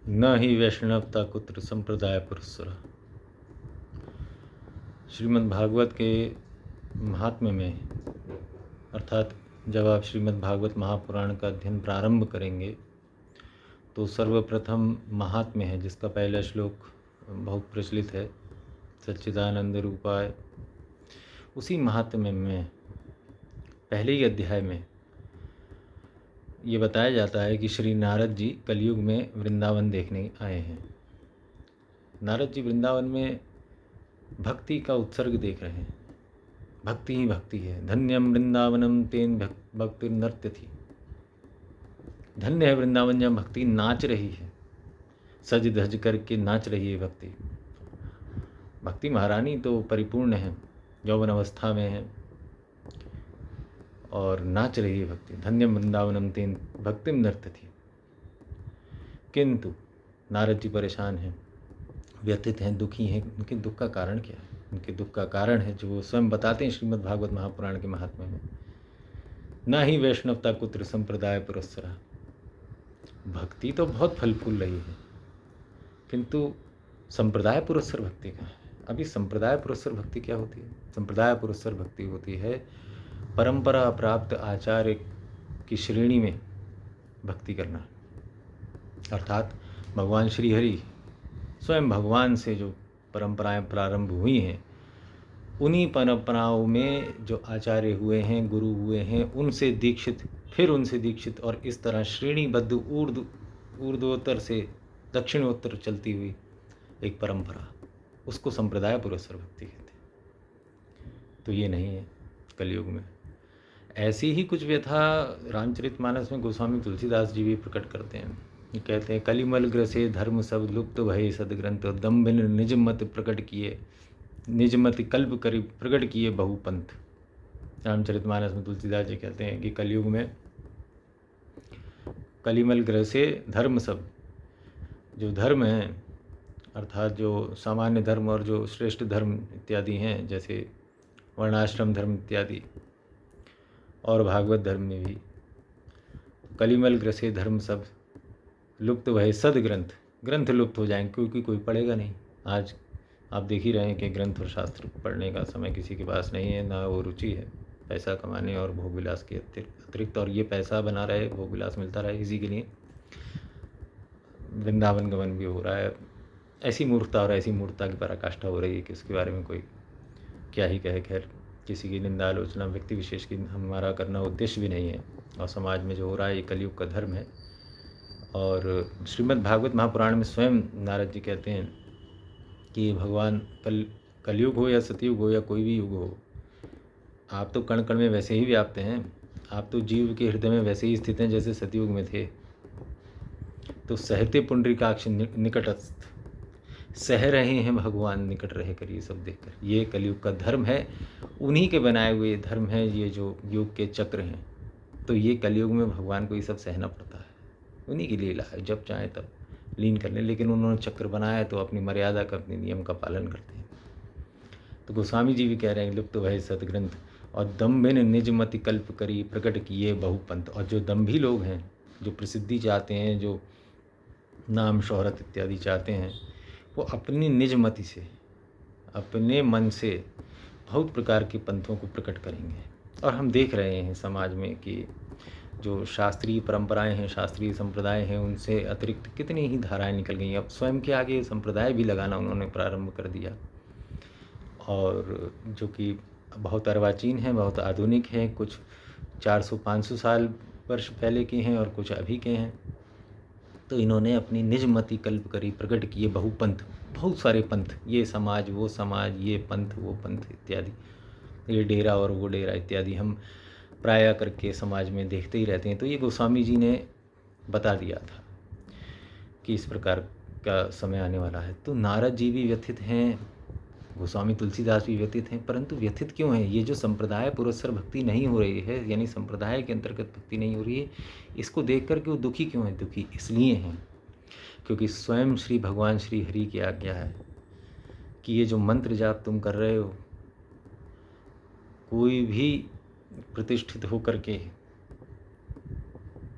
न ही वैष्णवता कुत्र संप्रदाय पुरस्सर। श्रीमद् भागवत के महात्म्य में, अर्थात जब आप श्रीमद् भागवत महापुराण का अध्ययन प्रारंभ करेंगे तो सर्वप्रथम महात्म्य है, जिसका पहला श्लोक बहुत प्रचलित है, सच्चिदानंद रूपाय। उसी महात्म्य में पहले ही अध्याय में ये बताया जाता है कि श्री नारद जी कलयुग में वृंदावन देखने आए हैं। नारद जी वृंदावन में भक्ति का उत्सर्ग देख रहे हैं। भक्ति ही भक्ति है। धन्यम वृंदावनम तेन भक्ति नृत्य थी। धन्य है वृंदावन जहाँ भक्ति नाच रही है, सज धज करके नाच रही है भक्ति। भक्ति महारानी तो परिपूर्ण है, यौवन अवस्था में है और नाच रही है भक्ति। धन्यम वृंदावनम तेन भक्तिम नृत्य थी। किंतु नारद जी परेशान हैं, व्यथित हैं, दुखी हैं। उनके दुख का कारण क्या है? उनके दुख का कारण है जो वो स्वयं बताते हैं श्रीमद् भागवत महापुराण के महात्म्य में। न ही वैष्णवता कुत्र संप्रदाय पुरस्सरा। भक्ति तो बहुत फल फूल रही है, किंतु संप्रदाय पुरस्सर भक्ति का है। अभी संप्रदाय पुरस्सर भक्ति क्या होती है? संप्रदाय पुरस्सर भक्ति होती है परंपरा प्राप्त आचार्य की श्रेणी में भक्ति करना, अर्थात भगवान श्री हरि स्वयं भगवान से जो परंपराएं प्रारंभ हुई हैं, उन्हीं परंपराओं में जो आचार्य हुए हैं, गुरु हुए हैं, उनसे दीक्षित, फिर उनसे दीक्षित, और इस तरह श्रेणीबद्ध ऊर्ध्वोत्तर से दक्षिणोत्तर चलती हुई एक परंपरा, उसको संप्रदाय पुरस्सर भक्ति कहते हैं। तो ये नहीं है कलयुग में। ऐसी ही कुछ व्यथा रामचरितमानस में गोस्वामी तुलसीदास जी भी प्रकट करते हैं। कहते हैं, कलिमल ग्रसे धर्म सब लुप्त भये सदग्रंथ, दम्भिन निजमत प्रकट किए, निजमति कल्प करी प्रकट किए बहुपंथ। रामचरितमानस में तुलसीदास जी कहते हैं कि कलयुग में कलिमल ग्रसे धर्म सब, जो धर्म हैं, अर्थात जो सामान्य धर्म और जो श्रेष्ठ धर्म इत्यादि हैं, जैसे वर्णाश्रम धर्म इत्यादि, और भागवत धर्म में भी कलिमल ग्रसे धर्म सब लुप्त भय सद ग्रंथ, ग्रंथ लुप्त हो जाएंगे क्योंकि कोई पढ़ेगा नहीं। आज आप देख ही रहे हैं कि ग्रंथ और शास्त्र पढ़ने का समय किसी के पास नहीं है, ना वो रुचि है। पैसा कमाने और भोग विलास के अतिरिक्त, और ये पैसा बना रहे, भोग विलास मिलता रहे, इसी के लिए वृंदावन गमन भी हो रहा है। ऐसी मूर्खता और ऐसी मूर्खता की पराकाष्ठा हो रही है कि उसके बारे में कोई क्या ही कहे। खैर, किसी की निंदा आलोचना व्यक्ति विशेष की हमारा करना उद्देश्य भी नहीं है। और समाज में जो हो रहा है ये कलयुग का धर्म है। और श्रीमद् भागवत महापुराण में स्वयं नारद जी कहते हैं कि भगवान कलयुग हो या सतयुग हो या कोई भी युग हो, आप तो कण कण में वैसे ही व्याप्त हैं। आप तो जीव के हृदय में वैसे ही स्थित हैं जैसे सतयुग में थे। तो सहते पुंडरीकाक्ष निकटस्थ, सह रहे हैं भगवान निकट रह कर, ये सब देखकर। ये कलयुग का धर्म है, उन्हीं के बनाए हुए धर्म है ये जो युग के चक्र हैं। तो ये कलयुग में भगवान को ये सब सहना पड़ता है, उन्हीं की लीला है। जब चाहे तब लीन कर लें, लेकिन उन्होंने चक्र बनाया तो अपनी मर्यादा का, अपने नियम का पालन करते हैं। तो गोस्वामी जी भी कह रहे हैं, लुप्त भय सदग्रंथ, और दम्भिन निजमति कल्प करी प्रकट किए बहुपंथ। और जो दम्भी लोग हैं, जो प्रसिद्धि चाहते हैं, जो नाम शोहरत इत्यादि चाहते हैं, वो अपनी निजमति से, अपने मन से बहुत प्रकार के पंथों को प्रकट करेंगे। और हम देख रहे हैं समाज में कि जो शास्त्रीय परंपराएं हैं, शास्त्रीय संप्रदाय हैं, उनसे अतिरिक्त कितनी ही धाराएं निकल गई। अब स्वयं के आगे संप्रदाय भी लगाना उन्होंने प्रारंभ कर दिया, और जो कि बहुत अर्वाचीन हैं, बहुत आधुनिक हैं। कुछ 400-500 साल वर्ष पहले के हैं और कुछ अभी के हैं। तो इन्होंने अपनी निजमति कल्प करी प्रकट किए बहुपंथ, बहुत सारे पंथ, ये समाज वो समाज, ये पंथ वो पंथ इत्यादि, ये डेरा और वो डेरा इत्यादि हम प्राय करके समाज में देखते ही रहते हैं। तो ये गोस्वामी जी ने बता दिया था कि इस प्रकार का समय आने वाला है। तो नारद जी भी व्यथित हैं, गोस्वामी तुलसीदास भी व्यथित हैं। परंतु व्यथित क्यों हैं? ये जो संप्रदाय पुरस्सर भक्ति नहीं हो रही है, यानी संप्रदाय के अंतर्गत भक्ति नहीं हो रही है, इसको देख कर के वो दुखी क्यों हैं? दुखी इसलिए हैं क्योंकि स्वयं श्री भगवान श्री हरि की आज्ञा है कि ये जो मंत्र जाप तुम कर रहे हो, कोई भी प्रतिष्ठित होकर के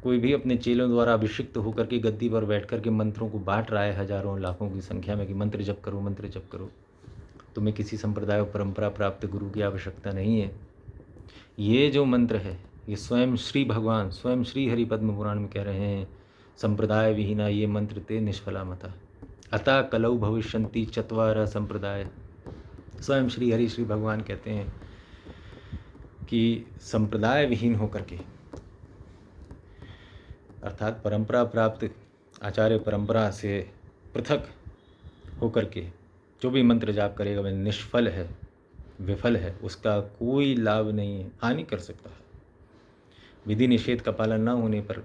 कोई भी अपने चेलों द्वारा अभिषिक्त होकर के गद्दी पर बैठ कर के मंत्रों को बांट रहा है हजारों लाखों की संख्या में कि मंत्र जप करो, मंत्र जप करो, तुम्हें किसी संप्रदाय और परंपरा प्राप्त गुरु की आवश्यकता नहीं है। ये जो मंत्र है ये स्वयं श्री भगवान, स्वयं श्री हरि पद्म पुराण में कह रहे हैं, संप्रदाय विहीना ये मंत्र ते निष्फला मता अतः कलौ भविष्यन्ति चत्वारः संप्रदाय। स्वयं श्री हरि श्री भगवान कहते हैं कि संप्रदाय विहीन होकर के, अर्थात परंपरा प्राप्त आचार्य परंपरा से पृथक होकर के जो भी मंत्र जाप करेगा वह निष्फल है, विफल है, उसका कोई लाभ नहीं है, हानि कर सकता है। विधि निषेध का पालन न होने पर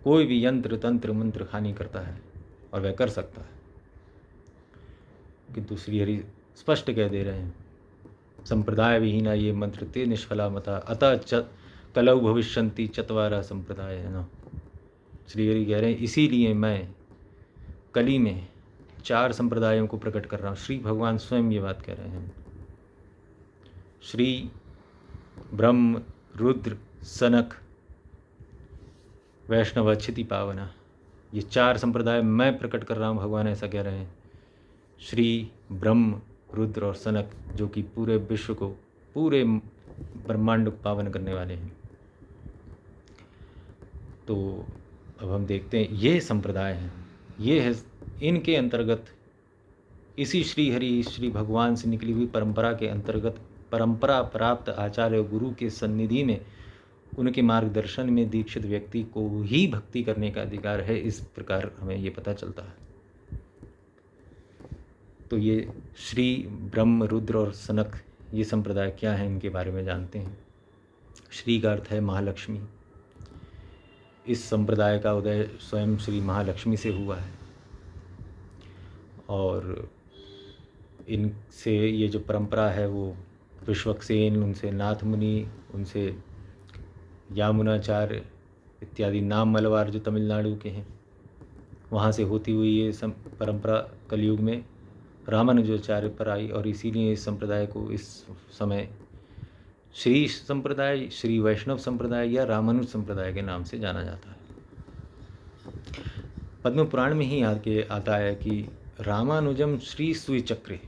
कोई भी यंत्र तंत्र मंत्र हानि करता है और वह कर सकता है, किंतु श्री हरि स्पष्ट कह दे रहे हैं संप्रदाय विहीना ये मंत्र ते निष्फला मता अतः कलौ भविष्यन्ति चत्वारः संप्रदाय है ना। श्री हरि कह रहे हैं इसीलिए मैं कली में 4 संप्रदायों को प्रकट कर रहा हूँ। श्री भगवान स्वयं ये बात कह रहे हैं। श्री ब्रह्म रुद्र सनक वैष्णव क्षिति पावना, ये 4 संप्रदाय मैं प्रकट कर रहा हूँ, भगवान ऐसा कह रहे हैं। श्री ब्रह्म रुद्र और सनक जो कि पूरे विश्व को, पूरे ब्रह्मांड को पावन करने वाले हैं। तो अब हम देखते हैं ये संप्रदाय हैं, ये है इनके अंतर्गत, इसी श्री हरि श्री भगवान से निकली हुई परंपरा के अंतर्गत परंपरा प्राप्त आचार्य गुरु के सन्निधि में उनके मार्गदर्शन में दीक्षित व्यक्ति को ही भक्ति करने का अधिकार है। इस प्रकार हमें ये पता चलता है। तो ये श्री ब्रह्म रुद्र और सनक ये संप्रदाय क्या है, इनके बारे में जानते हैं। श्री का अर्थ है महालक्ष्मी। इस संप्रदाय का उदय स्वयं श्री महालक्ष्मी से हुआ है और इनसे ये जो परंपरा है वो विश्वक्सेन, उनसे नाथ मुनि, उनसे यामुनाचार्य इत्यादि नाम मलवार जो तमिलनाडु के हैं वहाँ से होती हुई ये परंपरा कलयुग में रामानुजाचार्य पर आई और इसीलिए इस संप्रदाय को इस समय श्री संप्रदाय, श्री वैष्णव संप्रदाय या रामानुज संप्रदाय के नाम से जाना जाता है। पद्म पुराण में ही आगे आता है कि रामानुजम श्री सुचक्रे,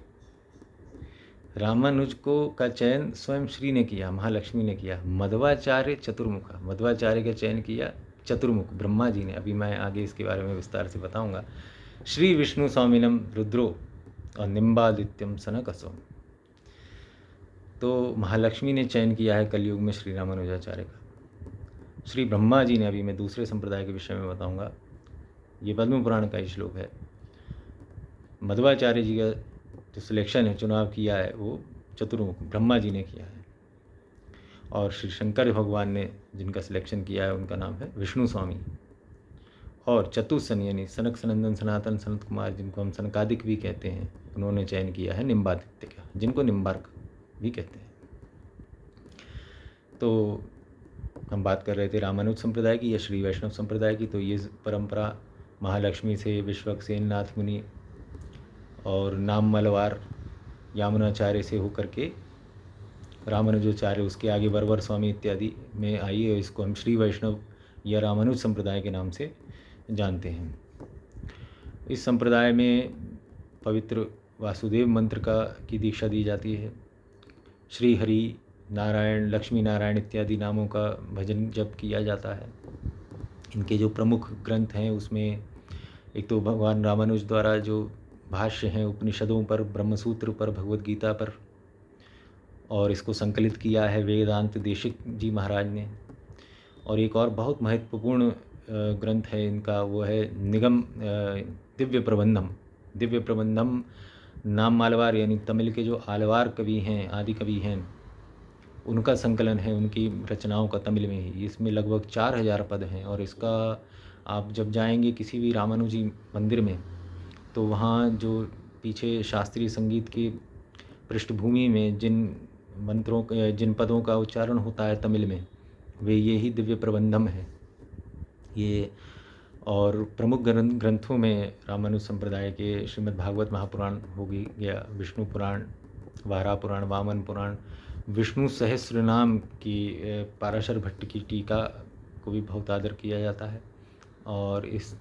रामानुज को का चयन स्वयं श्री ने किया, महालक्ष्मी ने किया। मध्वाचार्य चतुर्मुखा, मध्वाचार्य का चयन किया चतुर्मुख ब्रह्मा जी ने। अभी मैं आगे इसके बारे में विस्तार से बताऊंगा। श्री विष्णु स्वामिनम रुद्रो और निम्बादित्यम सनकसोम, तो महालक्ष्मी ने चयन किया है कलयुग में श्री रामानुजाचार्य का। श्री ब्रह्मा जी ने, अभी मैं दूसरे संप्रदाय के विषय में बताऊंगा, ये पद्म पुराण का ही श्लोक है। मध्वाचार्य जी का जो सिलेक्शन है, चुनाव किया है, वो चतुर्मुख ब्रह्मा जी ने किया है और श्री शंकर भगवान ने जिनका सिलेक्शन किया है उनका नाम है विष्णु स्वामी। और चतुसन यानी सनक सनंदन सनातन सनत कुमार, जिनको हम सनकादिक भी कहते हैं, उन्होंने चयन किया है निम्बादित्य का, जिनको निम्बार्क भी कहते हैं। तो हम बात कर रहे थे रामानुज संप्रदाय की या श्री वैष्णव संप्रदाय की। तो ये परंपरा महालक्ष्मी से विश्वक्सेन, नाथ मुनि और नाम मलवार यामुनाचार्य से होकर के रामानुजाचार्य, उसके आगे वरवर स्वामी इत्यादि में आई है। इसको हम श्री वैष्णव या रामानुज संप्रदाय के नाम से जानते हैं। इस संप्रदाय में पवित्र वासुदेव मंत्र की दीक्षा दी जाती है। श्री हरि, नारायण, लक्ष्मी नारायण इत्यादि नामों का भजन जप किया जाता है। इनके जो प्रमुख ग्रंथ हैं उसमें एक तो भगवान रामानुज द्वारा जो भाष्य हैं उपनिषदों पर, ब्रह्मसूत्र पर, भगवद गीता पर, और इसको संकलित किया है वेदांत देशिक जी महाराज ने। और एक और बहुत महत्वपूर्ण ग्रंथ है इनका, वो है निगम दिव्य प्रबंधम। दिव्य प्रबंधम नाम मालवार यानी तमिल के जो आलवार कवि हैं, आदि कवि हैं, उनका संकलन है, उनकी रचनाओं का तमिल में ही। इसमें लगभग 4000 पद हैं और इसका आप जब जाएंगे किसी भी रामानुजी मंदिर में तो वहाँ जो पीछे शास्त्रीय संगीत की पृष्ठभूमि में जिन मंत्रों, जिन पदों का उच्चारण होता है तमिल में, वे ये ही दिव्य प्रबंधम है ये। और प्रमुख ग्रंथों में रामानुज संप्रदाय के श्रीमद् भागवत महापुराण हो गया, विष्णु पुराण, वारा पुराण, वामन पुराण, विष्णु सहस्र नाम की पाराशर भट्ट की टीका को भी बहुत आदर किया जाता है और इस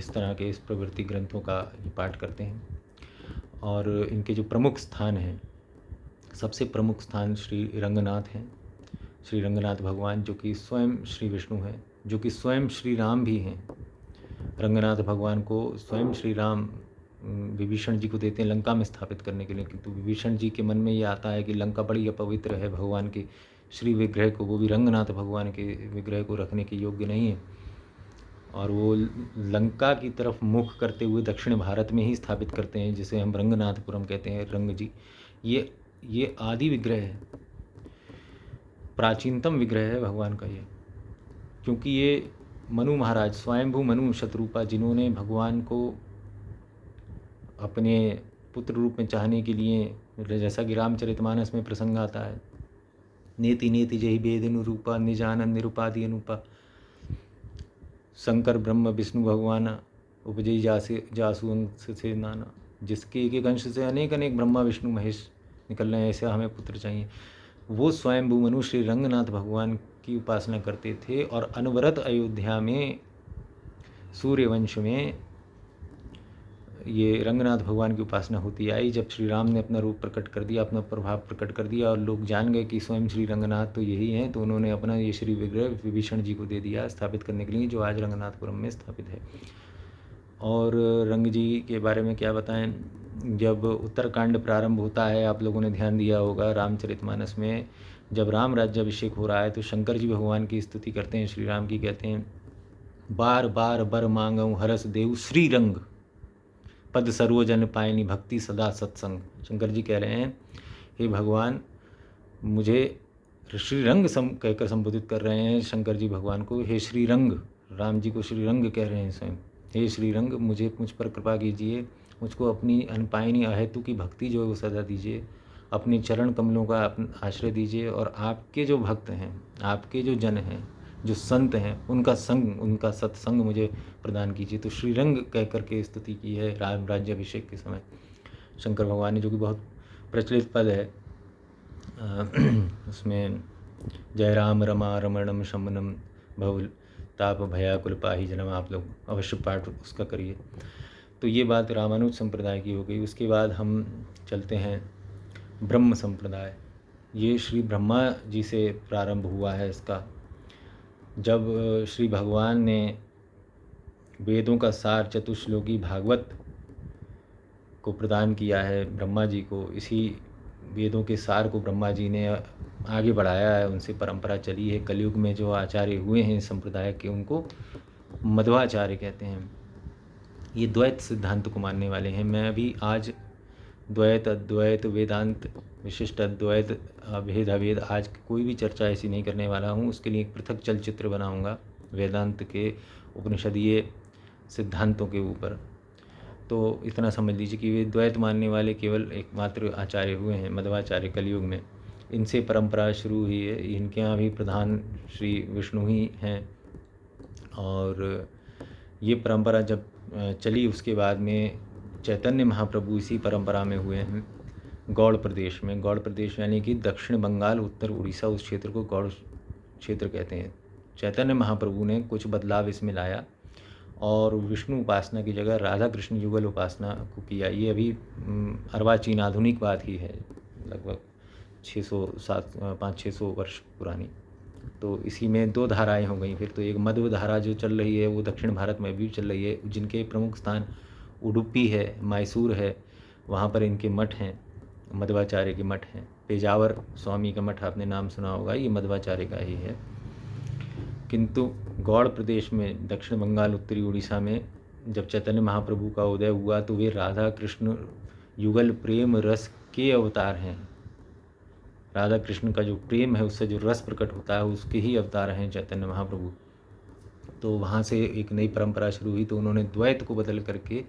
तरह के इस प्रवृत्ति ग्रंथों का ये पाठ करते हैं। और इनके जो प्रमुख स्थान हैं, सबसे प्रमुख स्थान श्री रंगनाथ हैं। श्री रंगनाथ भगवान जो कि स्वयं श्री विष्णु हैं, जो कि स्वयं श्री राम भी हैं। रंगनाथ भगवान को स्वयं श्री राम विभीषण जी को देते हैं लंका में स्थापित करने के लिए, किंतु विभीषण जी के मन में ये आता है कि लंका बड़ी अपवित्र है, भगवान के श्री विग्रह को, वो भी रंगनाथ भगवान के विग्रह को रखने के योग्य नहीं है, और वो लंका की तरफ मुख करते हुए दक्षिण भारत में ही स्थापित करते हैं, जिसे हम रंगनाथपुरम कहते हैं। रंग जी ये आदि विग्रह है, प्राचीनतम विग्रह है भगवान का ये, क्योंकि ये मनु महाराज, स्वयंभू मनु शतरूपा, जिन्होंने भगवान को अपने पुत्र रूप में चाहने के लिए, जैसा कि रामचरितमानस में प्रसंग आता है, नेति नेति जहि वेद अनुरूपा निजानंद निरुपाधि अनुपा, शंकर ब्रह्म विष्णु भगवान उपजयी जासु अंश से नाना, जिसके एक एक अंश से अनेक अनेक ब्रह्मा विष्णु महेश निकल रहे हैं, ऐसे हमें पुत्र चाहिए। वो स्वयंभू मनु श्री रंगनाथ भगवान की उपासना करते थे, और अनवरत अयोध्या में सूर्यवंश में ये रंगनाथ भगवान की उपासना होती आई। जब श्री राम ने अपना रूप प्रकट कर दिया, अपना प्रभाव प्रकट कर दिया, और लोग जान गए कि स्वयं श्री रंगनाथ तो यही हैं, तो उन्होंने अपना ये श्री विग्रह विभीषण जी को दे दिया स्थापित करने के लिए, जो आज रंगनाथपुरम में स्थापित है। और रंग जी के बारे में क्या बताएं, जब उत्तरकांड प्रारंभ होता है, आप लोगों ने ध्यान दिया होगा रामचरितमानस में, जब राम राज्याभिषेक हो रहा है तो शंकर जी भगवान की स्तुति करते हैं, श्री राम की, कहते हैं बार बार बर मांगऊँ हरस देव श्री रंग, पद सर्वजन पायनी भक्ति सदा सत्संग। शंकर जी कह रहे हैं, हे भगवान, मुझे श्री रंग कहकर संबोधित कर रहे हैं शंकर जी भगवान को, हे श्री रंग, राम जी को श्री रंग कह रहे हैं स्वयं, हे श्री रंग, मुझ पर कृपा कीजिए, मुझको अपनी अनपायनी अहेतु की भक्ति जो है वो सदा दीजिए, अपने चरण कमलों का आश्रय दीजिए, और आपके जो भक्त हैं, आपके जो जन हैं, जो संत हैं, उनका संग, उनका सत्संग मुझे प्रदान कीजिए। तो श्रीरंग कह करके स्तुति की है राम राज्याभिषेक के समय शंकर भगवान ने, जो कि बहुत प्रचलित पद है। उसमें जय राम रमा रमणम शमनम भव ताप भयाकुल पाही जनम, आप लोग अवश्य पाठ उसका करिए। तो ये बात रामानुज संप्रदाय की हो गई। उसके बाद हम चलते हैं ब्रह्म संप्रदाय। ये श्री ब्रह्मा जी से प्रारंभ हुआ है इसका। जब श्री भगवान ने वेदों का सार चतुश्लोकी भागवत को प्रदान किया है ब्रह्मा जी को, इसी वेदों के सार को ब्रह्मा जी ने आगे बढ़ाया है, उनसे परंपरा चली है। कलयुग में जो आचार्य हुए हैं संप्रदाय के, उनको मध्वाचार्य कहते हैं। ये द्वैत सिद्धांत को मानने वाले हैं। मैं अभी आज द्वैत अद्वैत वेदांत विशिष्ट अद्वैत अभेद अभेद आज कोई भी चर्चा ऐसी नहीं करने वाला हूँ। उसके लिए एक पृथक चलचित्र बनाऊँगा वेदांत के उपनिषदीय सिद्धांतों के ऊपर। तो इतना समझ लीजिए कि वे द्वैत मानने वाले केवल एकमात्र आचार्य हुए हैं मध्वाचार्य कलयुग में। इनसे परंपरा शुरू हुई है। इनके यहाँ भी प्रधान श्री विष्णु ही हैं, और ये परंपरा जब चली उसके बाद में चैतन्य महाप्रभु इसी परंपरा में हुए हैं गौड़ प्रदेश में। गौड़ प्रदेश यानी कि दक्षिण बंगाल उत्तर उड़ीसा, उस क्षेत्र को गौड़ क्षेत्र कहते हैं। चैतन्य महाप्रभु ने कुछ बदलाव इसमें लाया और विष्णु उपासना की जगह राधा कृष्ण युगल उपासना को किया। ये अभी अर्वाचीन आधुनिक बात ही है, लगभग 500-600 वर्ष पुरानी। तो इसी में दो धाराएं हो गई फिर। तो एक मध्व धारा जो चल रही है वो दक्षिण भारत में भी चल रही है, जिनके प्रमुख स्थान उडुपी है, मैसूर है, वहाँ पर इनके मठ हैं, मध्वाचार्य के मठ हैं। पेजावर स्वामी का मठ आपने नाम सुना होगा, ये मध्वाचार्य का ही है। किंतु गौड़ प्रदेश में दक्षिण बंगाल उत्तरी उड़ीसा में जब चैतन्य महाप्रभु का उदय हुआ तो वे राधा कृष्ण युगल प्रेम रस के अवतार हैं। राधा कृष्ण का जो प्रेम है, उससे जो रस प्रकट होता है, उसके ही अवतार हैं चैतन्य महाप्रभु। तो वहाँ से एक नई परंपरा शुरू हुई। तो उन्होंने द्वैत को बदल करके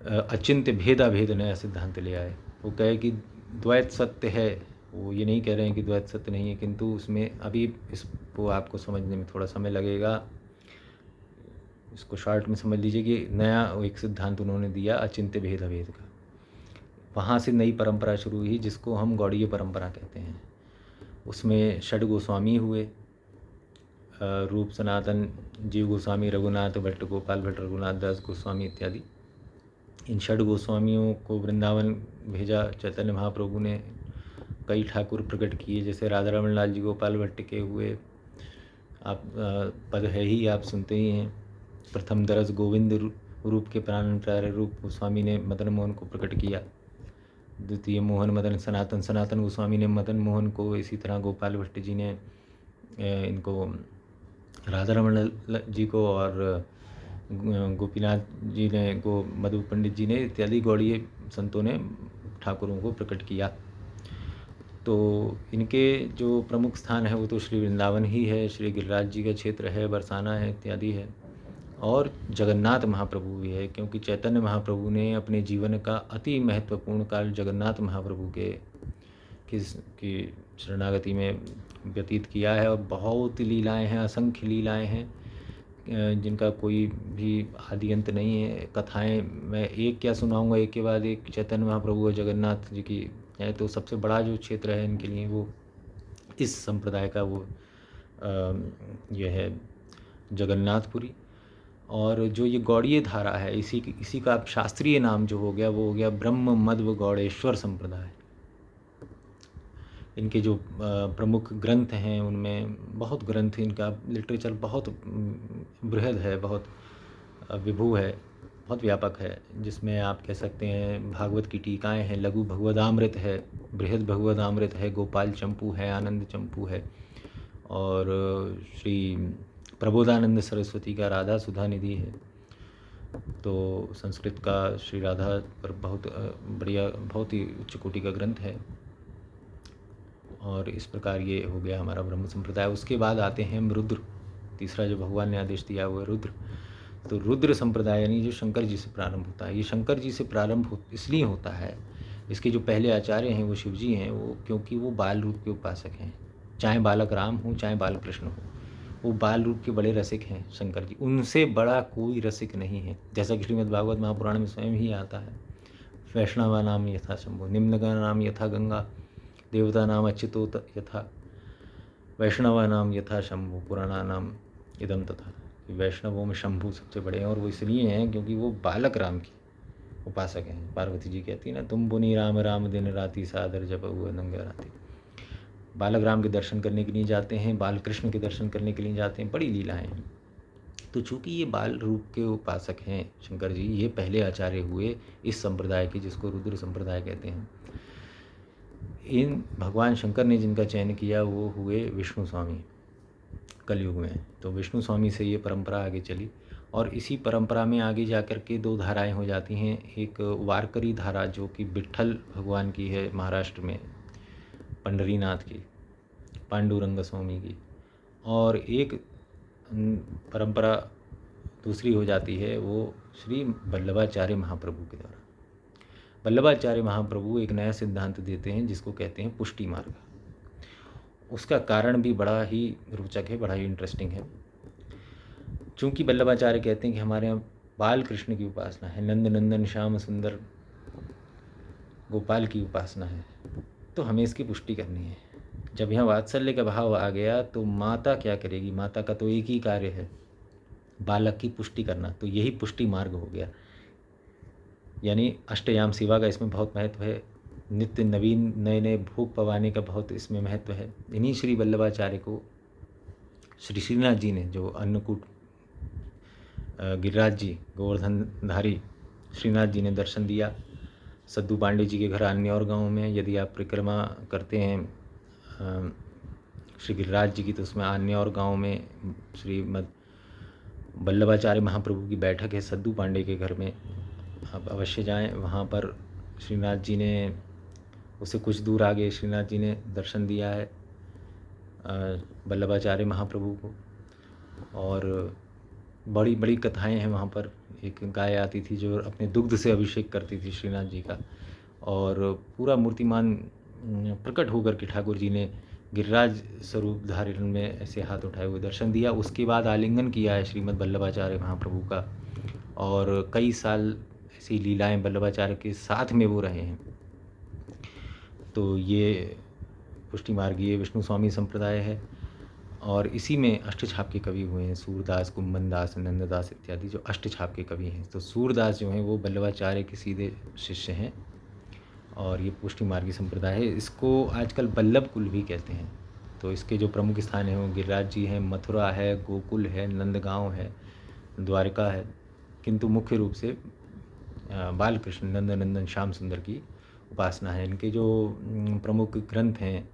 अचिंत्य भेदाभेद नया सिद्धांत ले आए। वो कहे कि द्वैत सत्य है, वो ये नहीं कह रहे हैं कि द्वैत सत्य नहीं है, किंतु उसमें अभी इसको आपको समझने में थोड़ा समय लगेगा। इसको शॉर्ट में समझ लीजिए कि नया एक सिद्धांत उन्होंने दिया अचिंत्य भेदाभेद का। वहाँ से नई परंपरा शुरू हुई जिसको हम गौड़ीय परंपरा कहते हैं। उसमें षड गोस्वामी हुए, रूप सनातन, जीव गोस्वामी, रघुनाथ भट्ट, गोपाल भट्ट, रघुनाथ दास गोस्वामी इत्यादि। इन 6 गोस्वामियों को वृंदावन भेजा चैतन्य महाप्रभु ने। कई ठाकुर प्रकट किए, जैसे राधा रमन लाल जी गोपाल भट्ट के हुए। आप पद है ही, आप सुनते ही हैं। प्रथम दरस गोविंद रूप के प्राण रूप गोस्वामी ने मदन मोहन को प्रकट किया। द्वितीय मोहन मदन सनातन, सनातन गोस्वामी ने मदन मोहन को, इसी तरह गोपाल भट्ट जी ने इनको राधा रमन जी को, और गोपीनाथ जी ने को, मधु पंडित जी ने इत्यादि गौड़ीय संतों ने ठाकुरों को प्रकट किया। तो इनके जो प्रमुख स्थान है वो तो श्री वृंदावन ही है, श्री गिरिराज जी का क्षेत्र है, बरसाना है इत्यादि है, और जगन्नाथ महाप्रभु भी है, क्योंकि चैतन्य महाप्रभु ने अपने जीवन का अति महत्वपूर्ण काल जगन्नाथ महाप्रभु की शरणागति में व्यतीत किया है। और बहुत लीलाएं हैं, असंख्य लीलाएं हैं, जिनका कोई भी आदि अंत नहीं है। कथाएं मैं एक क्या सुनाऊंगा, एक के बाद एक चैतन्य महाप्रभु और जगन्नाथ जी की है। तो सबसे बड़ा जो क्षेत्र है इनके लिए वो इस संप्रदाय का वो यह है जगन्नाथपुरी। और जो ये गौड़ीय धारा है, इसी का शास्त्रीय नाम जो हो गया वो हो गया ब्रह्म मध्व गौड़ेश्वर संप्रदाय। इनके जो प्रमुख ग्रंथ हैं उनमें बहुत ग्रंथ, इनका लिटरेचर बहुत बृहद है, बहुत विभु है, बहुत व्यापक है, जिसमें आप कह सकते हैं भागवत की टीकाएं हैं, लघु भगवदामृत है, बृहद भगवदामृत है, गोपाल चंपू है, आनंद चंपू है, और श्री प्रबोधानंद सरस्वती का राधा सुधा निधि है। तो संस्कृत का श्री राधा पर बहुत बढ़िया, बहुत ही उच्च कोटि का ग्रंथ है। और इस प्रकार ये हो गया हमारा ब्रह्म संप्रदाय। उसके बाद आते हैं रुद्र, तीसरा जो भगवान ने आदेश दिया वो है रुद्र। तो रुद्र संप्रदाय यानी जो शंकर जी से प्रारंभ होता है। ये शंकर जी से प्रारंभ इसलिए होता है, इसके जो पहले आचार्य हैं वो शिव जी हैं, वो क्योंकि वो बाल रूप के उपासक हैं। चाहे बालक राम हो, चाहे बाल कृष्ण हो, वो बाल रूप के बड़े रसिक हैं शंकर जी। उनसे बड़ा कोई रसिक नहीं है। जैसा कि श्रीमद् भागवत महापुराण में स्वयं ही आता है, वैष्णवा नाम यथा शंभु, निम्नगा नाम यथा गंगा, देवता नाम अच्युतो यथा, वैष्णवा नाम यथा शंभु, पुराणा नाम इदम तथा। वैष्णवों में शंभु सबसे बड़े हैं, और वो इसलिए हैं क्योंकि वो बालक राम की उपासक हैं। पार्वती जी कहती है ना, तुम पुनि राम राम दिन राति सादर जब हुआ नंगा राति। बालक राम के दर्शन करने के लिए जाते हैं, बाल कृष्ण के दर्शन करने के लिए जाते हैं, बड़ी लीलाएं हैं। तो चूंकि ये बाल रूप के उपासक हैं शंकर जी, ये पहले आचार्य हुए इस संप्रदाय के, जिसको रुद्र संप्रदाय कहते हैं। इन भगवान शंकर ने जिनका चयन किया वो हुए विष्णु स्वामी कलयुग में। तो विष्णु स्वामी से ये परंपरा आगे चली, और इसी परंपरा में आगे जाकर के 2 धाराएं हो जाती हैं। एक वारकरी धारा जो कि विट्ठल भगवान की है महाराष्ट्र में, पंडरीनाथ की, पांडुरंग स्वामी की, और एक परंपरा दूसरी हो जाती है वो श्री वल्लभाचार्य महाप्रभु के द्वारा। वल्लभाचार्य महाप्रभु एक नया सिद्धांत देते हैं जिसको कहते हैं पुष्टि मार्ग। उसका कारण भी बड़ा ही रोचक है, बड़ा ही इंटरेस्टिंग है। चूँकि वल्लभाचार्य कहते हैं कि हमारे यहाँ बाल कृष्ण की उपासना है, नंद नंदन श्याम सुंदर गोपाल की उपासना है, तो हमें इसकी पुष्टि करनी है। जब यहाँ वात्सल्य का भाव आ गया तो माता क्या करेगी? माता का तो एक ही कार्य है, बालक की पुष्टि करना। तो यही पुष्टि मार्ग हो गया। यानी अष्टयाम सेवा का इसमें बहुत महत्व है। नित्य नवीन नए नए भोग पवाने का बहुत इसमें महत्व है। इन्हीं श्री वल्लभाचार्य को श्री श्रीनाथ जी ने, जो अन्नकूट गिरिराज जी गोवर्धनधारी श्रीनाथ जी ने दर्शन दिया सद्दू पांडे जी के घर अन्य गांव में। यदि आप परिक्रमा करते हैं श्री गिरिराज जी की, तो उसमें अन्य गांव में श्रीमद् वल्लभाचार्य महाप्रभु की बैठक है सद्दू पांडे के घर में। आप अवश्य जाएं। वहाँ पर श्रीनाथ जी ने, उससे कुछ दूर आगे श्रीनाथ जी ने दर्शन दिया है वल्लभाचार्य महाप्रभु को। और बड़ी बड़ी कथाएं हैं वहाँ पर। एक गाय आती थी जो अपने दुग्ध से अभिषेक करती थी श्रीनाथ जी का, और पूरा मूर्तिमान प्रकट होकर के ठाकुर जी ने गिरिराज स्वरूप धारण में ऐसे हाथ उठाए हुए दर्शन दिया। उसके बाद आलिंगन किया है श्रीमद् वल्लभाचार्य महाप्रभु का, और कई साल ऐसी लीलाएं वल्लभाचार्य के साथ में वो रहे हैं। तो ये पुष्टि मार्गीय विष्णु स्वामी संप्रदाय है। और इसी में अष्टछाप के कवि हुए हैं, सूरदास, कुम्भनदास, नंददास इत्यादि जो अष्टछाप के कवि हैं। तो सूरदास जो हैं वो वल्लभाचार्य के सीधे शिष्य हैं और ये पुष्टि मार्गी संप्रदाय है। इसको आजकल वल्लभ कुल भी कहते हैं। तो इसके जो प्रमुख स्थान हैं वो गिरिराज जी हैं, मथुरा है, गोकुल है, नंदगांव है, द्वारका है, किंतु मुख्य रूप से बालकृष्ण, नंदनंदन, श्याम सुंदर की उपासना है। इनके जो प्रमुख ग्रंथ हैं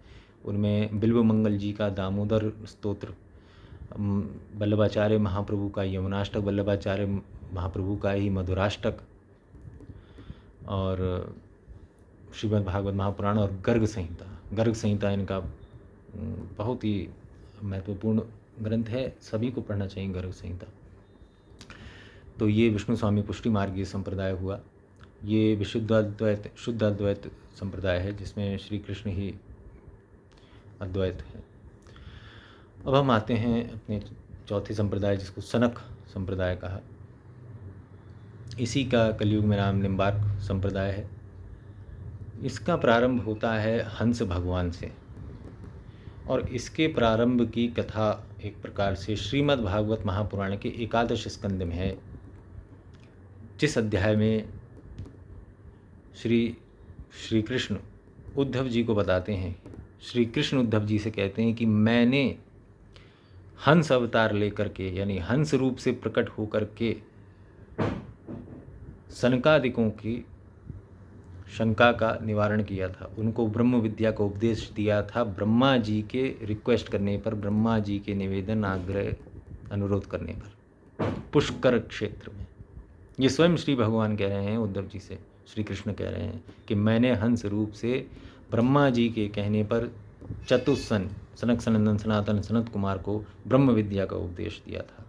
उनमें बिल्व मंगल जी का दामोदर स्तोत्र, वल्लभाचार्य महाप्रभु का यमुनाष्टक, वल्लभाचार्य महाप्रभु का ही मधुराष्टक और श्रीमद् भागवत महापुराण और गर्ग संहिता। गर्ग संहिता इनका बहुत ही महत्वपूर्ण ग्रंथ है, सभी को पढ़ना चाहिए गर्ग संहिता। तो ये विष्णु स्वामी पुष्टि मार्गीय संप्रदाय हुआ। ये विशुद्धाद्वैत शुद्ध अद्वैत संप्रदाय है जिसमें श्री कृष्ण ही अद्वैत है। अब हम आते हैं अपने चौथे संप्रदाय जिसको सनक संप्रदाय कहा। इसी का कलयुग में नाम निम्बार्क संप्रदाय है। इसका प्रारंभ होता है हंस भगवान से और इसके प्रारंभ की कथा एक प्रकार से श्रीमद् भागवत महापुराण के 11 स्कंद में है, जिस अध्याय में श्री कृष्ण उद्धव जी को बताते हैं। श्री कृष्ण उद्धव जी से कहते हैं कि मैंने हंस अवतार लेकर के यानी हंस रूप से प्रकट होकर के सनकादिकों की शंका का निवारण किया था, उनको ब्रह्म विद्या का उपदेश दिया था ब्रह्मा जी के रिक्वेस्ट करने पर, ब्रह्मा जी के निवेदन, आग्रह, अनुरोध करने पर पुष्कर क्षेत्र में। ये स्वयं श्री भगवान कह रहे हैं उद्धव जी से, श्री कृष्ण कह रहे हैं कि मैंने हंस रूप से ब्रह्मा जी के कहने पर चतुस्सन सनक सनंदन सनातन सनत कुमार को ब्रह्म विद्या का उपदेश दिया था।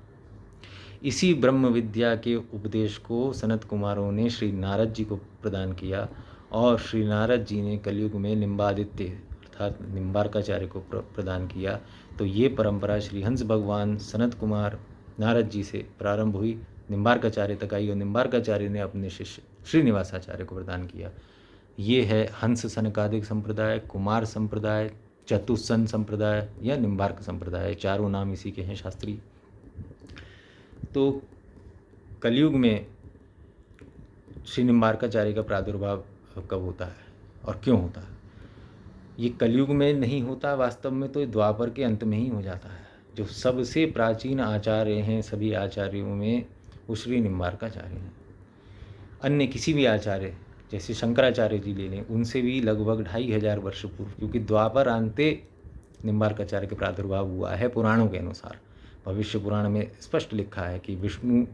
इसी ब्रह्म विद्या के उपदेश को सनत कुमारों ने श्री नारद जी को प्रदान किया और श्री नारद जी ने कलयुग में निम्बादित्य अर्थात निम्बार्काचार्य को प्रदान किया। तो ये परंपरा श्री हंस भगवान सनत कुमार नारद जी से प्रारंभ हुई, निम्बार्काचार्य तक आई और निम्बार्काचार्य ने अपने शिष्य श्रीनिवासाचार्य को प्रदान किया। ये है हंस सनकादिक संप्रदाय, कुमार संप्रदाय, चतुस्सन संप्रदाय या निम्बार्क संप्रदाय। चारों नाम इसी के हैं शास्त्रीय। तो कलयुग में श्री निम्बार्काचार्य का प्रादुर्भाव कब होता है और क्यों होता है? ये कलयुग में नहीं होता, वास्तव में तो द्वापर के अंत में ही हो जाता है। जो सबसे प्राचीन आचार्य हैं सभी आचार्यों में वो श्री निम्बार्काचार्य हैं। अन्य किसी भी आचार्य जैसे शंकराचार्य जी ले लें, उनसे भी लगभग 2500 वर्ष पूर्व, क्योंकि द्वापर अंते निम्बार्काचार्य के प्रादुर्भाव हुआ है पुराणों के अनुसार। भविष्य पुराण में स्पष्ट लिखा है कि विष्णु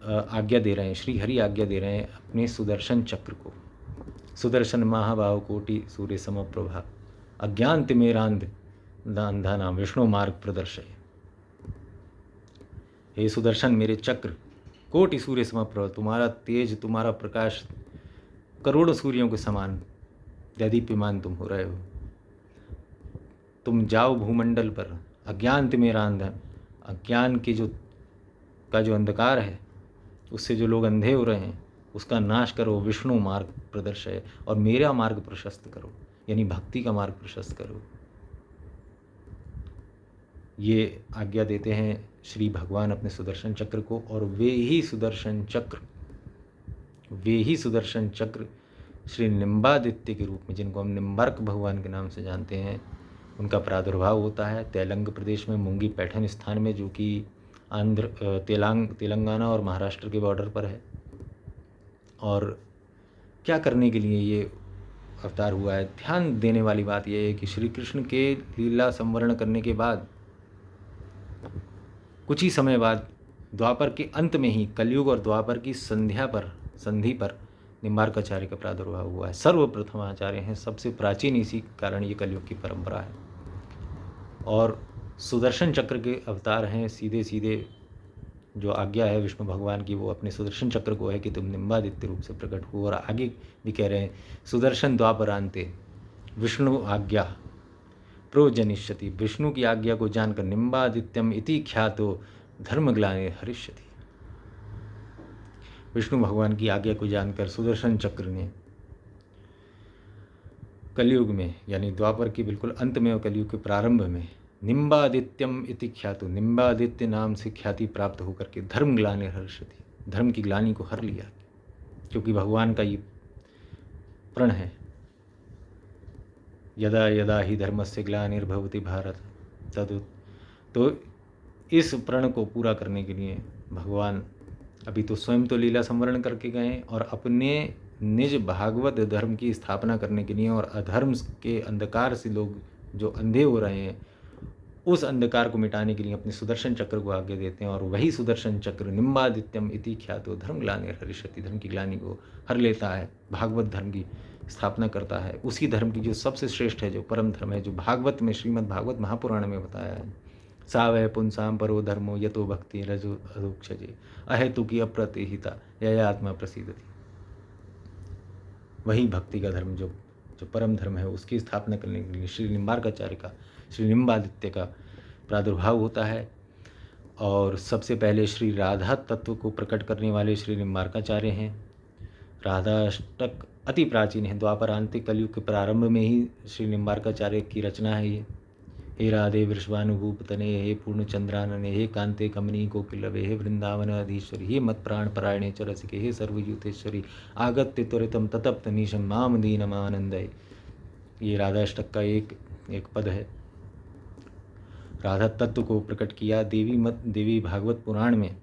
आज्ञा दे रहे हैं, श्री हरि आज्ञा दे रहे हैं अपने सुदर्शन चक्र को, सुदर्शन महाबाहु कोटि सूर्य समप्रभा अज्ञान तिमिरांध अंधा नाम विष्णु मार्ग प्रदर्शय। हे सुदर्शन, मेरे चक्र कोटि सूर्य समप्रभा, तुम्हारा तेज, तुम्हारा प्रकाश करोड़ों सूर्यों के समान दैदीप्यमान तुम हो रहे हो। तुम जाओ भूमंडल पर, अज्ञान तिमिरांधन, अज्ञान के जो अंधकार है उससे जो लोग अंधे हो रहे हैं उसका नाश करो, विष्णु मार्ग प्रदर्शय, और मेरा मार्ग प्रशस्त करो, यानी भक्ति का मार्ग प्रशस्त करो। ये आज्ञा देते हैं श्री भगवान अपने सुदर्शन चक्र को, और वे ही सुदर्शन चक्र श्री निम्बादित्य के रूप में, जिनको हम निम्बार्क भगवान के नाम से जानते हैं, उनका प्रादुर्भाव होता है तेलंग प्रदेश में मुंगी पैठन स्थान में, जो कि तेलंगाना और महाराष्ट्र के बॉर्डर पर है। और क्या करने के लिए ये अवतार हुआ है? ध्यान देने वाली बात यह है कि श्री कृष्ण के लीला संवरण करने के बाद कुछ ही समय बाद द्वापर के अंत में ही, कलयुग और द्वापर की संधि पर निम्बार्काचार्य का प्रादुर्भाव हुआ है। सर्वप्रथम आचार्य हैं, सबसे प्राचीन, इसी कारण ये कलयुग की परंपरा है। और सुदर्शन चक्र के अवतार हैं। सीधे जो आज्ञा है विष्णु भगवान की वो अपने सुदर्शन चक्र को है कि तुम निम्बादित्य रूप से प्रकट हो। और आगे भी कह रहे हैं सुदर्शन द्वापरांते विष्णु आज्ञा प्रोजनिष्यति, विष्णु की आज्ञा को जानकर निम्बादित्यम इति ख्यातो धर्मग्लानि हरिष्यति। विष्णु भगवान की आज्ञा को जानकर सुदर्शन चक्र ने कलयुग में, यानी द्वापर के बिल्कुल अंत में और कलयुग के प्रारंभ में निम्बादित्यम इति ख्यातो, निम्बादित्य नाम से ख्याति प्राप्त होकर के धर्म ग्लानि हर्षति, धर्म की ग्लानि को हर लिया, क्योंकि भगवान का ये प्रण है, यदा यदा ही धर्मस्य ग्लानिर्भवति भारत तद। तो इस प्रण को पूरा करने के लिए भगवान अभी तो स्वयं तो लीला संवरण करके गए और अपने निज भागवत धर्म की स्थापना करने के लिए और अधर्म के अंधकार से लोग जो अंधे हो रहे हैं उस अंधकार को मिटाने के लिए अपने सुदर्शन चक्र को आगे देते हैं, और वही सुदर्शन चक्र निम्बादित्यम इति ख्यातो धर्म ग्लानिर्हरिष्यति, धर्म की ग्लानि को हर लेता है, भागवत धर्म की स्थापना करता है, उसी धर्म की जो सबसे श्रेष्ठ है, जो परम धर्म है, जो भागवत में श्रीमद् भागवत महापुराण में बताया है। सा वै पुंसाम परो धर्मो यतो भक्ति रजो अधोक्षजे अहेतु की अप्रतिहिता यया आत्मा प्रसिद्धति। वही भक्ति का धर्म जो जो परम धर्म है उसकी स्थापना करने के लिए श्री निम्बार्काचार्य का, श्री निम्बादित्य का प्रादुर्भाव होता है। और सबसे पहले श्री राधा तत्व को प्रकट करने वाले श्री निम्बार्काचार्य हैं। राधाष्टक अति प्राचीन है, द्वापरांतिक कलयुग के प्रारंभ में ही श्री निम्बार्काचार्य की रचना है ये। हे राधे वृषभानुभूप तने, हे पूर्ण चंद्रानने, हे कांते कमनी कोकिलवे, हे वृंदावन अधीश्वरी, हे मत प्राण परायणे च रसिके, हे सर्वयूतेश्वरी आगत्य त्वरितम ततप्त नीशम माम दीनमानंदय। ये राधाष्टक का एक पद है। राधा तत्व को प्रकट किया देवी भागवत पुराण में,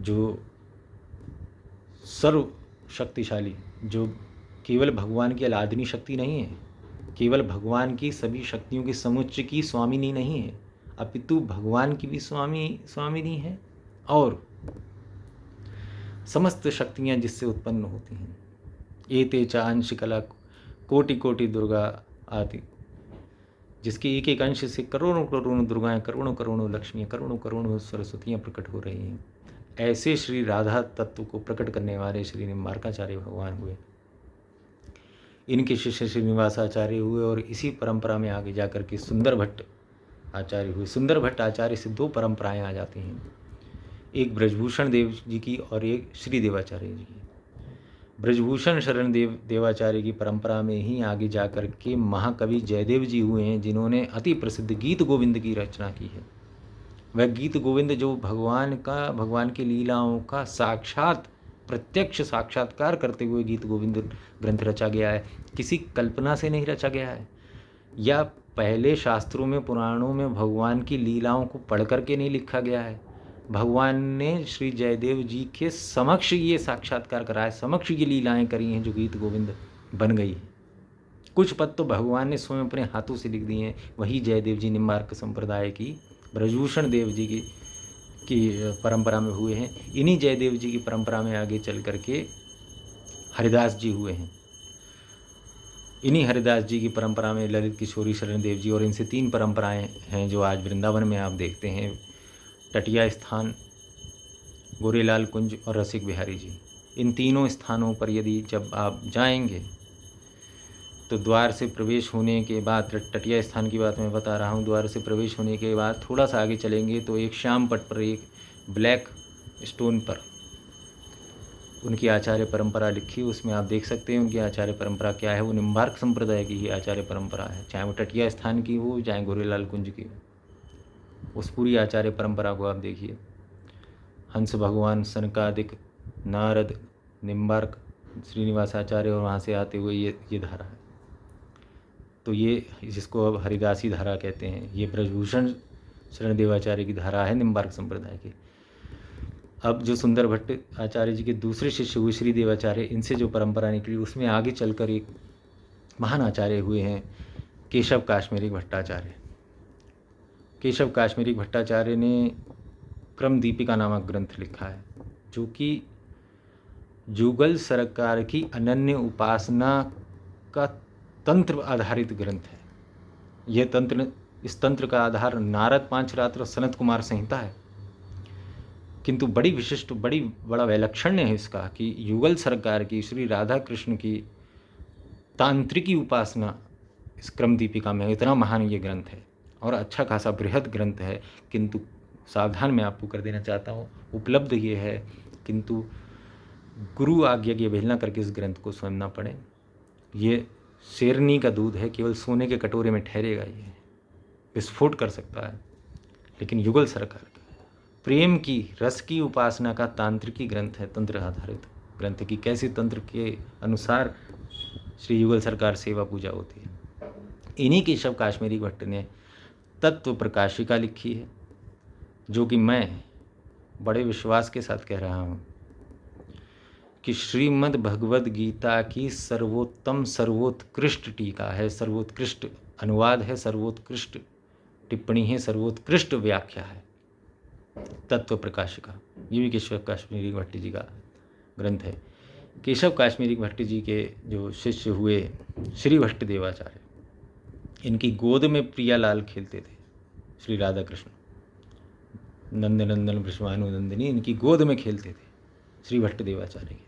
जो सर्व शक्तिशाली, जो केवल भगवान की अलादनी शक्ति नहीं है, केवल भगवान की सभी शक्तियों के समुच्चय की स्वामिनी नहीं है, अपितु भगवान की भी स्वामिनी है, और समस्त शक्तियाँ जिससे उत्पन्न होती हैं। एते च अंश कला कोटि कोटि दुर्गा आदि, जिसके एक एक अंश से करोड़ों करोड़ों दुर्गाएं, करोड़ों करोड़ों लक्ष्मियाँ, करोड़ों करोड़ों सरस्वतियाँ प्रकट हो रही हैं। ऐसे श्री राधा तत्व को प्रकट करने वाले श्री निम्बार्काचार्य भगवान हुए। इनके शिष्य श्रीनिवासाचार्य हुए और इसी परंपरा में आगे जाकर के सुंदर भट्ट आचार्य हुए। सुंदर भट्ट आचार्य से दो परंपराएं आ जाती हैं, एक ब्रजभूषण देव जी की और एक श्री देवाचार्य जी की। ब्रजभूषण शरण देवाचार्य की परंपरा में ही आगे जाकर के महाकवि जयदेव जी हुए हैं, जिन्होंने अति प्रसिद्ध गीत गोविंद की रचना की है। वह गीत गोविंद जो भगवान की लीलाओं का साक्षात प्रत्यक्ष साक्षात्कार करते हुए गीत गोविंद ग्रंथ रचा गया है, किसी कल्पना से नहीं रचा गया है, या पहले शास्त्रों में पुराणों में भगवान की लीलाओं को पढ़ करके नहीं लिखा गया है। भगवान ने श्री जयदेव जी के समक्ष ये साक्षात्कार कराया, समक्ष ये लीलाएं करी हैं जो गीत गोविंद बन गई है। कुछ पद तो भगवान ने स्वयं अपने हाथों से लिख दिए हैं, वही जयदेव जी निम्बार्क संप्रदाय की ब्रजभूषण देव जी की परंपरा में हुए हैं। इन्हीं जयदेव जी की परंपरा में आगे चल करके हरिदास जी हुए हैं। इन्हीं हरिदास जी की परंपरा में ललित किशोरी शरण देव जी, और इनसे तीन परंपराएं हैं जो आज वृंदावन में आप देखते हैं। टटिया स्थान, गोरेलाल कुंज और रसिक बिहारी जी। इन तीनों स्थानों पर यदि जब आप जाएंगे तो द्वार से प्रवेश होने के बाद, टटिया स्थान की बात मैं बता रहा हूँ, द्वार से प्रवेश होने के बाद थोड़ा सा आगे चलेंगे तो एक श्याम पट पर एक ब्लैक स्टोन पर उनकी आचार्य परंपरा लिखी, उसमें आप देख सकते हैं उनकी आचार्य परंपरा क्या है। वो निम्बार्क संप्रदाय की ही आचार्य परंपरा है, चाहे वो टटिया स्थान की हो चाहे गोरेलाल कुंज की हो। उस पूरी आचार्य परंपरा को आप देखिए। हंस भगवान, सनकादिक, नारद, निम्बार्क, श्रीनिवासाचार्य और वहाँ से आते हुए ये धारा है। तो ये जिसको अब हरिदासी धारा कहते हैं, ये ब्रजभूषण शरण देवाचार्य की धारा है निम्बार्क संप्रदाय की। अब जो सुंदर भट्ट आचार्य जी के दूसरे शिष्य हुए श्री देवाचार्य, इनसे जो परंपरा निकली उसमें आगे चलकर एक महान आचार्य हुए हैं केशव काश्मीरी भट्टाचार्य। केशव काश्मीरी भट्टाचार्य ने क्रम दीपिका नामक ग्रंथ लिखा है, जो कि जुगल सरकार की अनन्य उपासना का तंत्र आधारित ग्रंथ है। इस तंत्र का आधार नारद पांच रात्र सनत कुमार संहिता है, किंतु बड़ी विशिष्ट बड़ा वैलक्षण्य है इसका कि युगल सरकार की श्री राधा कृष्ण की तांत्रिकी उपासना इस क्रम दीपिका में, इतना महान ये ग्रंथ है और अच्छा खासा बृहद ग्रंथ है। किंतु सावधान मैं आपको कर देना चाहता हूँ, उपलब्ध ये है, किंतु गुरु आज्ञा की अवहेलना करके इस ग्रंथ को स्वयं न पढ़ें। ये शेरनी का दूध है, केवल सोने के कटोरे में ठहरेगा ये। विस्फोट कर सकता है, लेकिन युगल सरकार का प्रेम की रस की उपासना का तांत्रिकी ग्रंथ है, तंत्र आधारित ग्रंथ की कैसे तंत्र के अनुसार श्री युगल सरकार सेवा पूजा होती है। इन्हीं केशव काश्मीरी भट्ट ने तत्व प्रकाशिका लिखी है, जो कि मैं बड़े विश्वास के साथ कह रहा हूँ कि श्रीमद् भगवद गीता की सर्वोत्तम सर्वोत्कृष्ट टीका है, सर्वोत्कृष्ट अनुवाद है, सर्वोत्कृष्ट टिप्पणी है, सर्वोत्कृष्ट व्याख्या है तत्व प्रकाशिका। ये भी केशव काश्मीरी भट्ट जी का ग्रंथ है। केशव काश्मीरी भट्ट जी के जो शिष्य हुए श्री भट्ट देवाचार्य, इनकी गोद में प्रियालाल खेलते थे, श्री राधा कृष्ण नंदनंदन विश्वानुनंदिनी इनकी गोद में खेलते थे श्री भट्ट देवाचार्य के।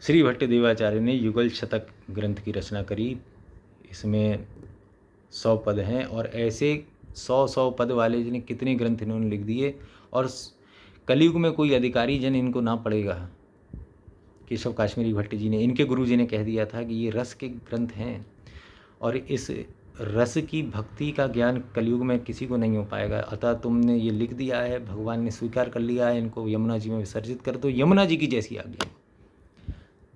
श्री भट्ट देवाचार्य ने युगल शतक ग्रंथ की रचना करी। इसमें 100 पद हैं और ऐसे 100 पद वाले जिन्हें कितने ग्रंथ इन्होंने लिख दिए, और कलयुग में कोई अधिकारी जन इनको ना पढ़ेगा। केशव काश्मीरी भट्ट जी ने, इनके गुरु जी ने कह दिया था कि ये रस के ग्रंथ हैं और इस रस की भक्ति का ज्ञान कलयुग में किसी को नहीं हो पाएगा। अतः तुमने ये लिख दिया है, भगवान ने स्वीकार कर लिया है, इनको यमुना जी में विसर्जित कर दो, यमुना जी की जैसी आज्ञा।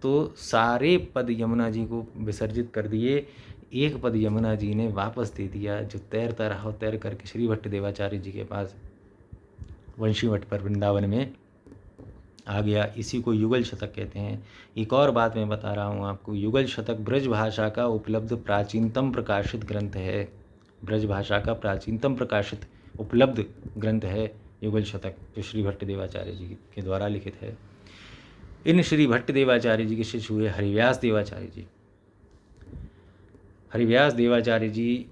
तो सारे पद यमुना जी को विसर्जित कर दिए, एक पद यमुना जी ने वापस दे दिया, जो तैरता रहा और तैर करके श्री भट्ट देवाचार्य जी के पास वंशी वट पर वृंदावन में आ गया। इसी को युगल शतक कहते हैं। एक और बात मैं बता रहा हूँ आपको, युगल शतक ब्रज भाषा का उपलब्ध प्राचीनतम प्रकाशित ग्रंथ है। ब्रज भाषा का प्राचीनतम प्रकाशित उपलब्ध ग्रंथ है युगल शतक, जो श्री भट्ट देवाचार्य जी के द्वारा लिखित है। इन श्री भट्ट देवाचार्य जी के शिष्य हुए हरिव्यास देवाचार्य जी। हरिव्यास देवाचार्य जी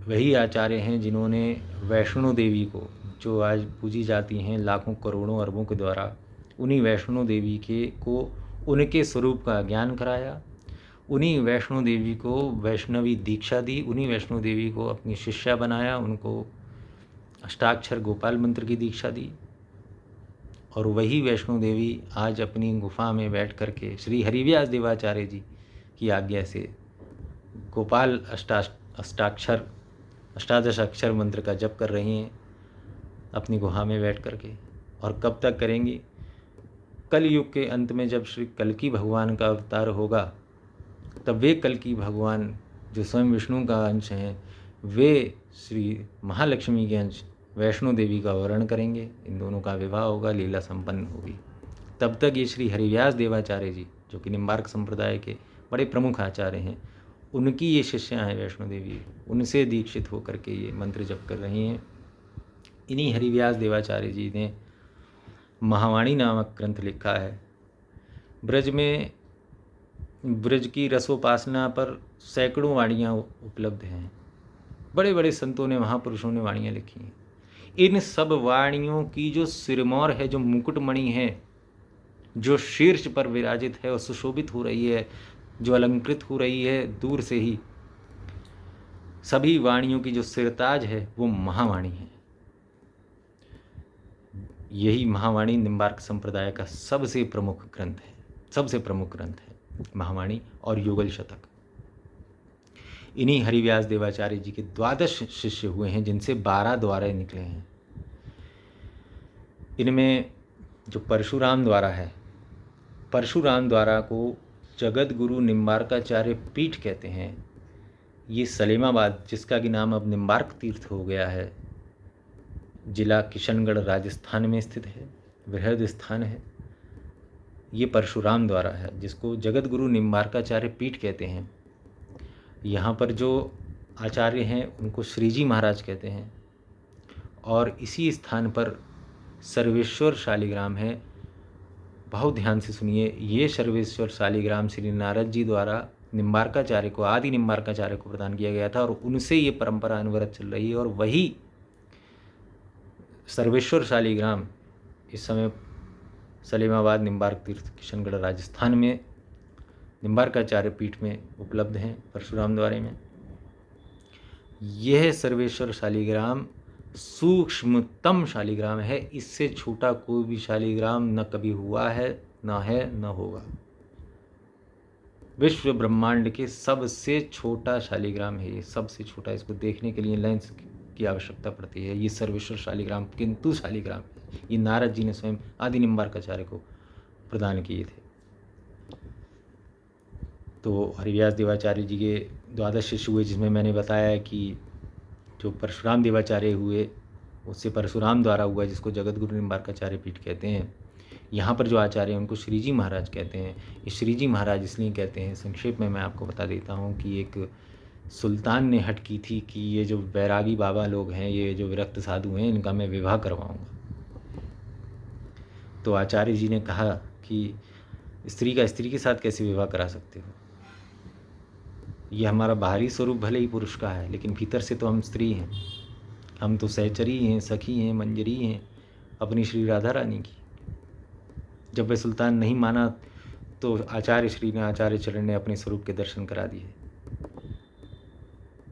वही आचार्य हैं जिन्होंने वैष्णो देवी को, जो आज पूजी जाती हैं लाखों करोड़ों अरबों के द्वारा, उन्हीं वैष्णो देवी को उनके स्वरूप का ज्ञान कराया, उन्हीं वैष्णो देवी को वैष्णवी दीक्षा दी, उन्हीं वैष्णो देवी को अपनी शिष्या बनाया, उनको अष्टाक्षर गोपाल मंत्र की दीक्षा दी। और वही वैष्णो देवी आज अपनी गुफा में बैठ करके श्री हरिव्यास देवाचार्य जी की आज्ञा से गोपाल अष्टादश अक्षर मंत्र का जप कर रही हैं अपनी गुहा में बैठ करके। और कब तक करेंगी? कल युग के अंत में जब श्री कल्कि भगवान का अवतार होगा, तब वे कल्कि भगवान जो स्वयं विष्णु का अंश हैं, वे श्री महालक्ष्मी के अंश वैष्णो देवी का वर्ण करेंगे। इन दोनों का विवाह होगा, लीला संपन्न होगी। तब तक ये श्री हरिव्यास देवाचार्य जी, जो कि निम्बार्क संप्रदाय के बड़े प्रमुख आचार्य हैं, उनकी ये शिष्या हैं वैष्णो देवी, उनसे दीक्षित होकर के ये मंत्र जप कर रही हैं। इन्हीं हरिव्यास देवाचार्य जी ने महावाणी नामक ग्रंथ लिखा है। ब्रज की रसोपासना पर सैकड़ों वाणियाँ उपलब्ध हैं। बड़े बड़े संतों ने, महापुरुषों ने वाणियाँ लिखी हैं। इन सब वाणियों की जो सिरमौर है, जो मुकुटमणि है, जो शीर्ष पर विराजित है और सुशोभित हो रही है, जो अलंकृत हो रही है दूर से ही, सभी वाणियों की जो सिरताज है वो महावाणी है। यही महावाणी निम्बार्क संप्रदाय का सबसे प्रमुख ग्रंथ है, सबसे प्रमुख ग्रंथ है महावाणी और युगल शतक। इन्हीं हरिव्यास देवाचार्य जी के 12 शिष्य हुए हैं, जिनसे 12 द्वारे निकले हैं। इनमें जो परशुराम द्वारा है, परशुराम द्वारा को जगत गुरु निम्बार्काचार्य पीठ कहते हैं। ये सलेमाबाद, जिसका कि नाम अब निम्बार्क तीर्थ हो गया है, जिला किशनगढ़ राजस्थान में स्थित है, बृहद स्थान है। ये परशुराम द्वारा है, जिसको जगत गुरु निम्बार्काचार्य पीठ कहते हैं। यहाँ पर जो आचार्य हैं उनको श्रीजी महाराज कहते हैं। और इसी स्थान पर सर्वेश्वर शालिग्राम है। बहुत ध्यान से सुनिए, ये सर्वेश्वर शालिग्राम श्री नारद जी द्वारा निम्बार्काचार्य को, आदि निम्बार्काचार्य को प्रदान किया गया था, और उनसे ये परंपरा अनवरत चल रही है। और वही सर्वेश्वर शालिग्राम इस समय सलेमाबाद निम्बार्क तीर्थ किशनगढ़ राजस्थान में निम्बार्काचार्य पीठ में उपलब्ध हैं, परशुराम द्वारे में। यह सर्वेश्वर शालिग्राम सूक्ष्मतम शालिग्राम है। इससे छोटा कोई भी शालिग्राम न कभी हुआ है, न है, न होगा। विश्व ब्रह्मांड के सबसे छोटा शालिग्राम है ये, सबसे छोटा। इसको देखने के लिए लेंस की आवश्यकता पड़ती है। ये सर्वेश्वर शालिग्राम किंतु शालिग्राम है। ये नारद जी ने स्वयं आदि निम्बार्काचार्य को प्रदान किए थे। तो हरिव्यास देवाचार्य जी के 12 शिष्य हुए, जिसमें मैंने बताया कि जो परशुराम देवाचार्य हुए उससे परशुराम द्वारा हुआ, जिसको जगत गुरु निम्बार्काचार्य पीठ कहते हैं। यहाँ पर जो आचार्य हैं उनको श्रीजी महाराज कहते हैं। ये श्रीजी महाराज इसलिए कहते हैं, संक्षेप में मैं आपको बता देता हूँ कि एक सुल्तान ने हट की थी कि ये जो बैरागी बाबा लोग हैं, ये जो विरक्त साधु हैं, इनका मैं विवाह करवाऊँगा। तो आचार्य जी ने कहा कि स्त्री का स्त्री के साथ कैसे विवाह करा सकते हो? ये हमारा बाहरी स्वरूप भले ही पुरुष का है, लेकिन भीतर से तो हम स्त्री हैं। हम तो सहचरी हैं, सखी हैं, मंजरी हैं अपनी श्री राधा रानी की। जब वह सुल्तान नहीं माना तो आचार्य चरण ने अपने स्वरूप के दर्शन करा दिए।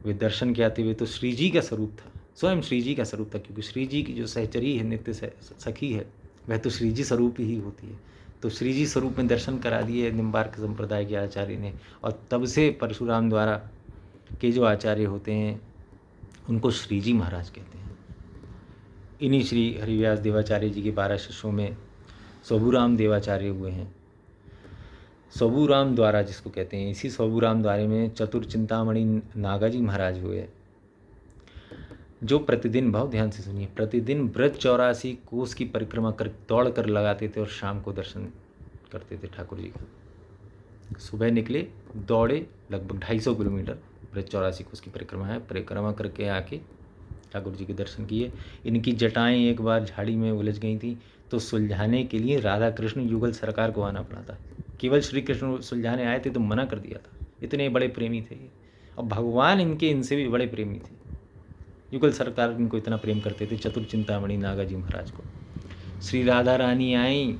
वे दर्शन के आते हुए तो श्री जी का स्वरूप था, स्वयं श्री जी का स्वरूप था, क्योंकि श्री जी की जो सहचरी है, नित्य सखी है, वह तो श्री जी स्वरूप ही होती है। तो श्री जी स्वरूप में दर्शन करा दिए निम्बार्क संप्रदाय के आचार्य ने। और तब से परशुराम द्वारा के जो आचार्य होते हैं उनको श्री जी महाराज कहते हैं। इन्हीं श्री हरिव्यास देवाचार्य जी के 12 शिष्यों में स्वभुराम देवाचार्य हुए हैं। स्वभुराम द्वारा जिसको कहते हैं, इसी स्वभुराम द्वारे में चतुर चिंतामणि नागाजी महाराज हुए, जो प्रतिदिन, बहुत ध्यान से सुनिए, प्रतिदिन ब्रज 84 कोस की परिक्रमा कर दौड़ कर लगाते थे और शाम को दर्शन करते थे ठाकुर जी का। सुबह निकले, दौड़े लगभग 250 किलोमीटर, ब्रज 84 कोस की परिक्रमा है, परिक्रमा करके आके ठाकुर जी के दर्शन किए। इनकी जटाएं एक बार झाड़ी में उलझ गई थी, तो सुलझाने के लिए राधा कृष्ण युगल सरकार को आना पड़ा था। केवल श्री कृष्ण सुलझाने आए थे तो मना कर दिया था, इतने बड़े प्रेमी थे ये। और भगवान इनसे भी बड़े प्रेमी थे। युगल सरकार इनको इतना प्रेम करते थे, चतुर चिंतामणि नागाजी महाराज को। श्री राधा रानी आई,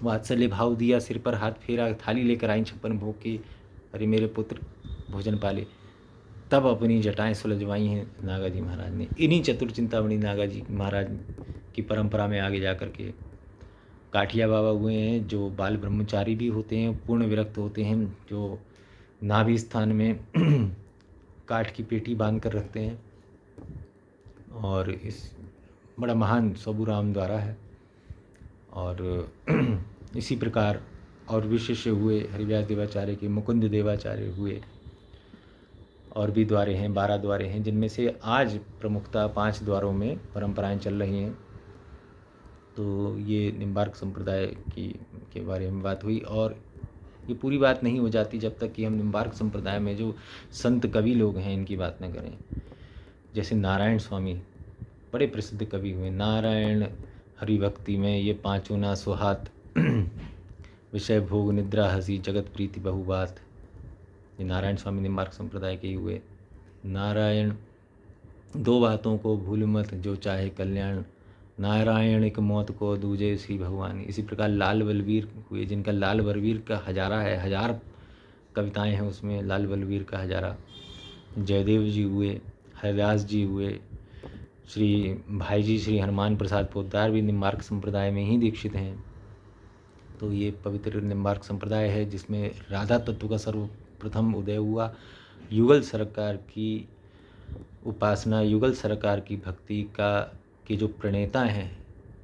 वात्सल्य भाव दिया, सिर पर हाथ फेरा, थाली लेकर आई 56 भोग की, अरे मेरे पुत्र भोजन पाले। तब अपनी जटाएं सुलझवाई हैं नागाजी महाराज ने। इन्हीं चतुर चिंतामणि नागाजी महाराज की परंपरा में आगे जा कर के काठिया बाबा हुए हैं, जो बाल ब्रह्मचारी भी होते हैं, पूर्ण विरक्त होते हैं, जो नाभि स्थान में काठ की पेटी बांध कर रखते हैं। और इस बड़ा महान स्वभुराम द्वारा है। और इसी प्रकार और भी शिष्य हुए हरिव्यास देवाचार्य के, मुकुंद देवाचार्य हुए, और भी द्वारे हैं, 12 द्वारे हैं, जिनमें से आज प्रमुखता 5 द्वारों में परंपराएं चल रही हैं। तो ये निम्बार्क संप्रदाय के बारे में बात हुई। और ये पूरी बात नहीं हो जाती जब तक कि हम निम्बार्क संप्रदाय में जो संत कवि लोग हैं इनकी बात न करें। जैसे नारायण स्वामी बड़े प्रसिद्ध कवि हुए। नारायण हरिभक्ति में ये पाँचों ना सुहात, विषय भोग निद्रा हंसी, जगत प्रीति बहुबात। ये नारायण स्वामी निम्बार्क संप्रदाय के ही हुए। नारायण 2 बातों को भूल मत, जो चाहे कल्याण, नारायण एक मौत को दूजे श्री भगवान। इसी प्रकार लाल बलवीर हुए, जिनका लाल बलवीर का हजारा है, 1000 कविताएं हैं उसमें, लाल बलवीर का हजारा। जयदेव जी हुए, हरिदास जी हुए, श्री भाई जी श्री हनुमान प्रसाद पोद्दार भी निम्बार्क संप्रदाय में ही दीक्षित हैं। तो ये पवित्र निम्बार्क संप्रदाय है जिसमें राधा तत्व का सर्वप्रथम उदय हुआ। युगल सरकार की उपासना, युगल सरकार की भक्ति के जो प्रणेता हैं,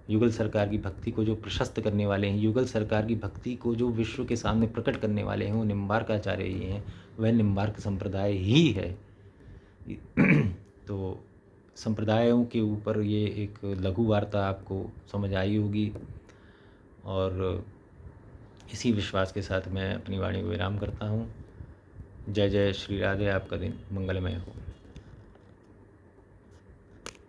युगल सरकार की भक्ति को जो प्रशस्त करने वाले हैं, युगल सरकार की भक्ति को जो विश्व के सामने प्रकट करने वाले हैं, वो निम्बार्काचार्य ही हैं। वह निम्बार्क संप्रदाय ही है। तो संप्रदायों के ऊपर ये एक लघु वार्ता आपको समझ आई होगी। और इसी विश्वास के साथ मैं अपनी वाणी को विराम करता हूँ। जय जय श्री राधे। आपका दिन मंगलमय हो।